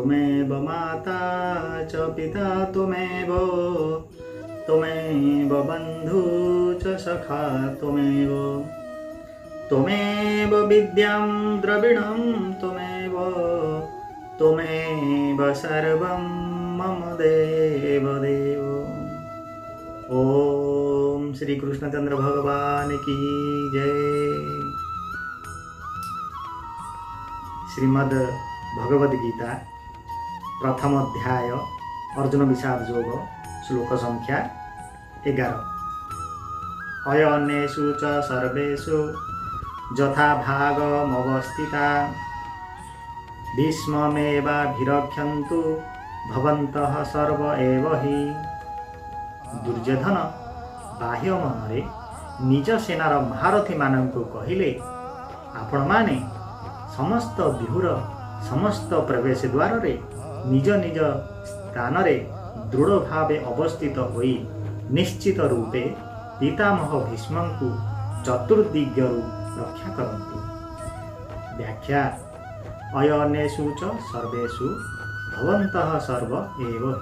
त्वमेव माता च पिता त्वमेव त्वमेव बन्धु च सखा त्वमेव त्वमेव विद्यां द्रविणं त्वमेव त्वमेव सर्वं मम देवदेव। ओम श्री कृष्णचंद्र भगवान की जय। श्रीमद् भगवद गीता प्रथम अध्याय अर्जुन विषाद योग श्लोक संख्या 11। अयनेषु च सर्वेषु यथा भागमवस्थिता भीष्ममेवाभिरक्षन्तु भवन्तः सर्व एव हि। दुर्योधन बाह्य मनरे निज सेनार महारथी मानंकु कहिले, आपण माने समस्त व्यूहर समस्त प्रवेश द्वार रे निज निज स्थान रे दृढ़ भावे अवस्थित होई निश्चित रूपे पितामह भीष्मंकु चतुर्दिग्यरु रक्षा करंतु। व्याख्या अयनेषु च सर्वेषु भवन्तः सर्व एव हि।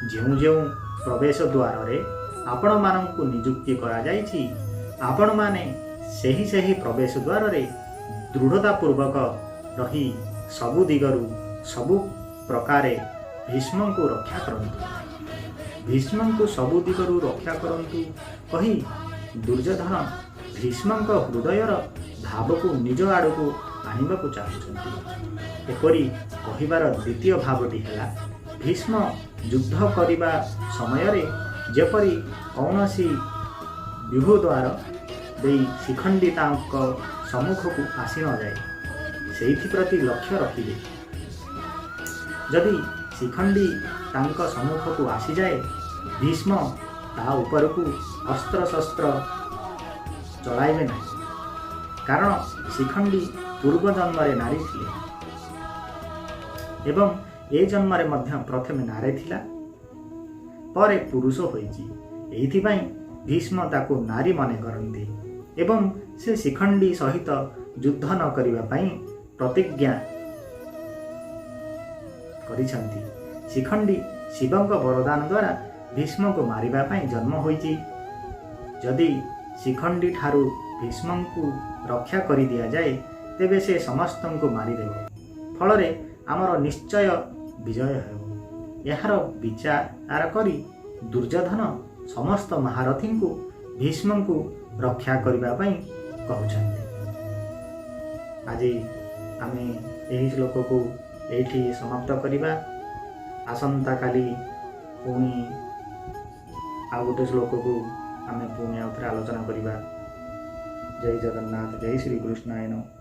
जेउ जेउ प्रवेश द्वार रे आपण मानंकु नियुक्ति करा जायछि, आपण माने सेही प्रवेश द्वार रे दृढ़ता पूर्वक रही सबु दिगरु सबु प्रकारे भीष्मंकु रक्षा करंतु। भीष्मंकु सबु दिगरु रक्षा करंतु कही दुर्योधन भीष्मंक हृदयर भावकु निज आड़कु आनिबाकु चाहुछंती। एपरि कहिबार द्वितीय भावटी हैला, भीष्म युद्ध करिबा समय रे जेपरि कौनसी व्यूह द्वार देई शिखंडी तांक सम्मुख को आसी न जाए से प्रति लक्ष्य रखिले। जदि शिखंडी तांक सम्मुख को आसी जाए भीष्म ता ऊपर को अस्त्र शस्त्र चलाइबे नहीं, कारण शिखंडी पूर्व जन्म नारी थिले एवं ए जन्म मध्य प्रथमे नारी थिला परे पुरुष होइछि। एइथिपाई भीष्म ताको नारी माने करंती एवं से शिखंडी सहित युद्ध न करिबा पई प्रतिज्ञा करिसंती। शिखंडी शिवंक वरदान द्वारा भीष्म को मारिबा पई जन्म होइछि। जदि शिखंडी ठारू भीष्मंकु रक्षा करि दिया जाए तेबे से समस्तंकु मारिदेव, फलरे आमर निश्चय विजय हेबो। यार विचार करी दुर्योधन समस्त महारथी को भीष्मंकु रक्षा करबा पई कहउछन्ति। आज आमे एही श्लोक को एठी समाप्त करिबा। आसंता काली पुणी आ गोटे श्लोक को आमे पुणी आउथरे आलोचना करिबा। जय जगन्नाथ, जय श्री कृष्णाय नमः।